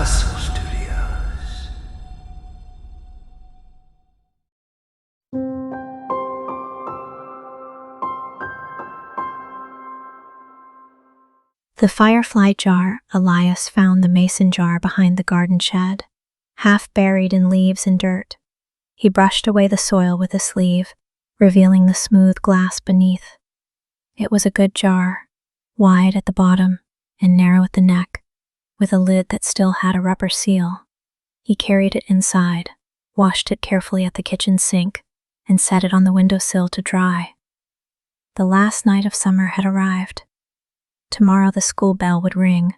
Studios. The Firefly Jar. Elias found the mason jar behind the garden shed, half buried in leaves and dirt. He brushed away the soil with a sleeve, revealing the smooth glass beneath. It was a good jar, wide at the bottom and narrow at the neck, with a lid that still had a rubber seal. He carried it inside, washed it carefully at the kitchen sink, and set it on the windowsill to dry. The last night of summer had arrived. Tomorrow the school bell would ring,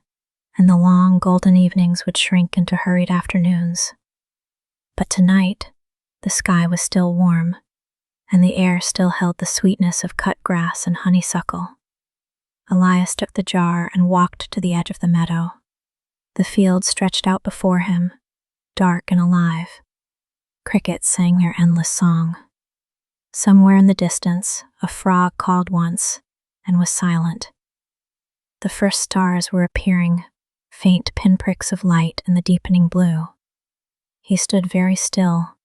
and the long golden evenings would shrink into hurried afternoons. But tonight, the sky was still warm, and the air still held the sweetness of cut grass and honeysuckle. Elias took the jar and walked to the edge of the meadow. The field stretched out before him, dark and alive. Crickets sang their endless song. Somewhere in the distance, a frog called once and was silent. The first stars were appearing, faint pinpricks of light in the deepening blue. He stood very still,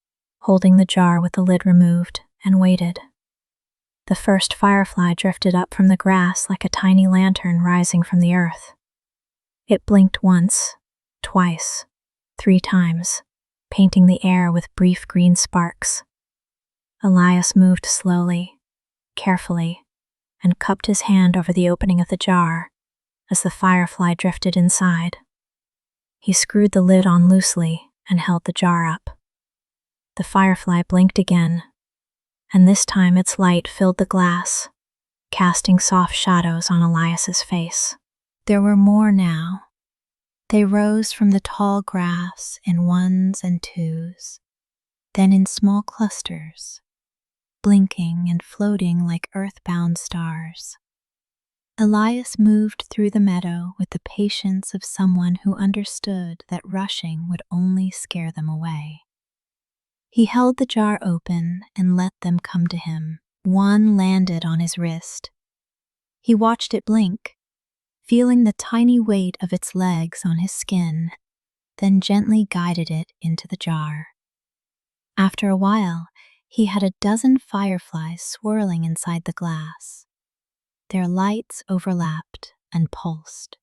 holding the jar with the lid removed, and waited. The first firefly drifted up from the grass like a tiny lantern rising from the earth. It blinked once, twice, 3 times, painting the air with brief green sparks. Elias moved slowly, carefully, and cupped his hand over the opening of the jar as the firefly drifted inside. He screwed the lid on loosely and held the jar up. The firefly blinked again, and this time its light filled the glass, casting soft shadows on Elias's face. There were more now. They rose from the tall grass in 1s and 2s, then in small clusters, blinking and floating like earthbound stars. Elias moved through the meadow with the patience of someone who understood that rushing would only scare them away. He held the jar open and let them come to him. One landed on his wrist. He watched it blink, feeling the tiny weight of its legs on his skin, then gently guided it into the jar. After a while, he had a dozen fireflies swirling inside the glass. Their lights overlapped and pulsed,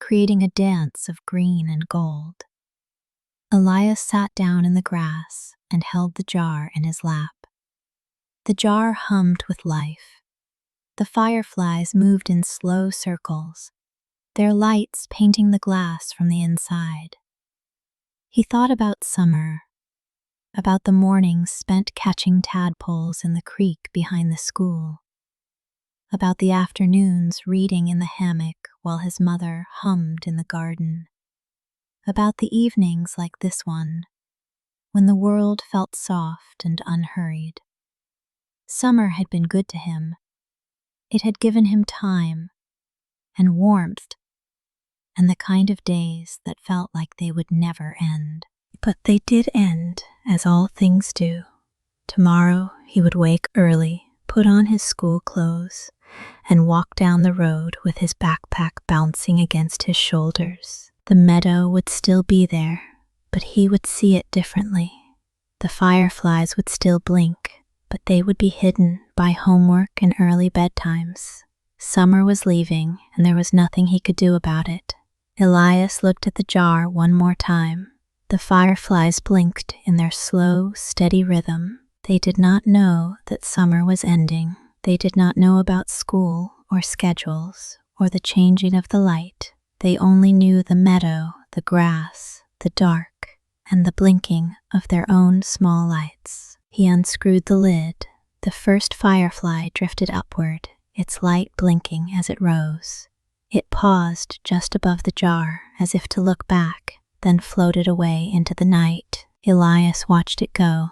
creating a dance of green and gold. Elias sat down in the grass and held the jar in his lap. The jar hummed with life. The fireflies moved in slow circles, their lights painting the glass from the inside. He thought about summer, about the mornings spent catching tadpoles in the creek behind the school, about the afternoons reading in the hammock while his mother hummed in the garden, about the evenings like this one, when the world felt soft and unhurried. Summer had been good to him. It had given him time and warmth and the kind of days that felt like they would never end. But they did end, as all things do. Tomorrow he would wake early, put on his school clothes, and walk down the road with his backpack bouncing against his shoulders. The meadow would still be there, but he would see it differently. The fireflies would still blink, but they would be hidden by homework and early bedtimes. Summer was leaving, and there was nothing he could do about it. Elias looked at the jar one more time. The fireflies blinked in their slow, steady rhythm. They did not know that summer was ending. They did not know about school or schedules or the changing of the light. They only knew the meadow, the grass, the dark, and the blinking of their own small lights. He unscrewed the lid. The first firefly drifted upward, its light blinking as it rose. It paused just above the jar as if to look back, then floated away into the night. Elias watched it go.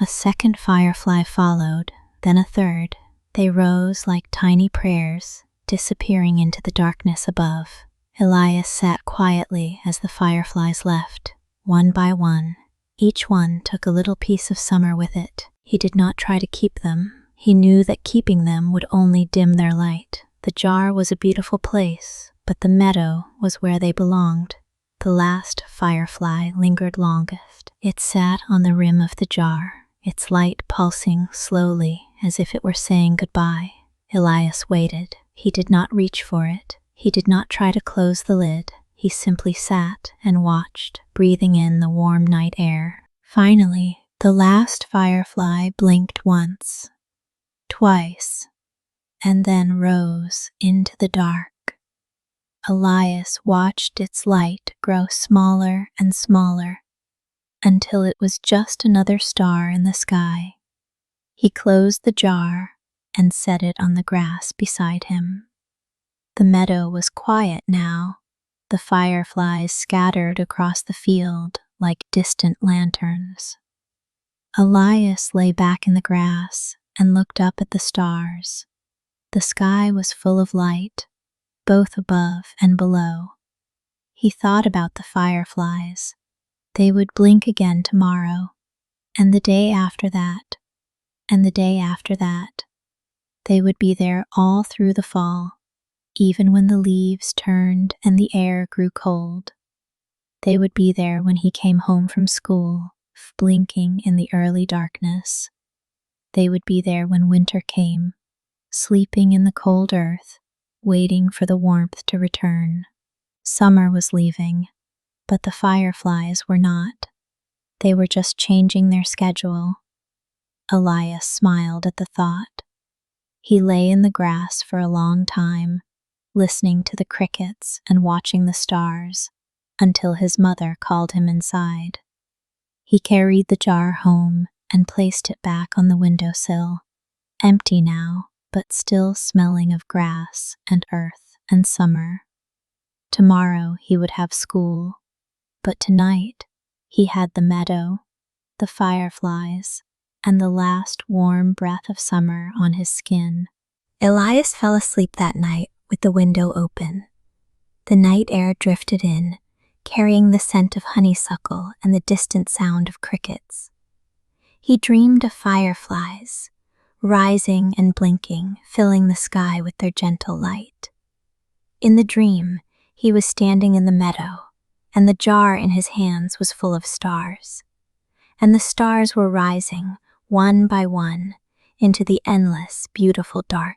A second firefly followed, then a third. They rose like tiny prayers, disappearing into the darkness above. Elias sat quietly as the fireflies left, one by one. Each one took a little piece of summer with it. He did not try to keep them. He knew that keeping them would only dim their light. The jar was a beautiful place, but the meadow was where they belonged. The last firefly lingered longest. It sat on the rim of the jar, its light pulsing slowly as if it were saying goodbye. Elias waited. He did not reach for it. He did not try to close the lid. He simply sat and watched, breathing in the warm night air. Finally, the last firefly blinked once, twice, and then rose into the dark. Elias watched its light grow smaller and smaller until it was just another star in the sky. He closed the jar and set it on the grass beside him. The meadow was quiet now. The fireflies scattered across the field like distant lanterns. Elias lay back in the grass and looked up at the stars. The sky was full of light, both above and below. He thought about the fireflies. They would blink again tomorrow, and the day after that, and the day after that. They would be there all through the fall, even when the leaves turned and the air grew cold. They would be there when he came home from school, blinking in the early darkness. They would be there when winter came, sleeping in the cold earth, waiting for the warmth to return. Summer was leaving, but the fireflies were not. They were just changing their schedule. Elias smiled at the thought. He lay in the grass for a long time, listening to the crickets and watching the stars, until his mother called him inside. He carried the jar home and placed it back on the windowsill, empty now, but still smelling of grass and earth and summer. Tomorrow he would have school, but tonight he had the meadow, the fireflies, and the last warm breath of summer on his skin. Elias fell asleep that night with the window open. The night air drifted in, carrying the scent of honeysuckle and the distant sound of crickets. He dreamed of fireflies, rising and blinking, filling the sky with their gentle light. In the dream, he was standing in the meadow, and the jar in his hands was full of stars. And the stars were rising, one by one, into the endless, beautiful dark.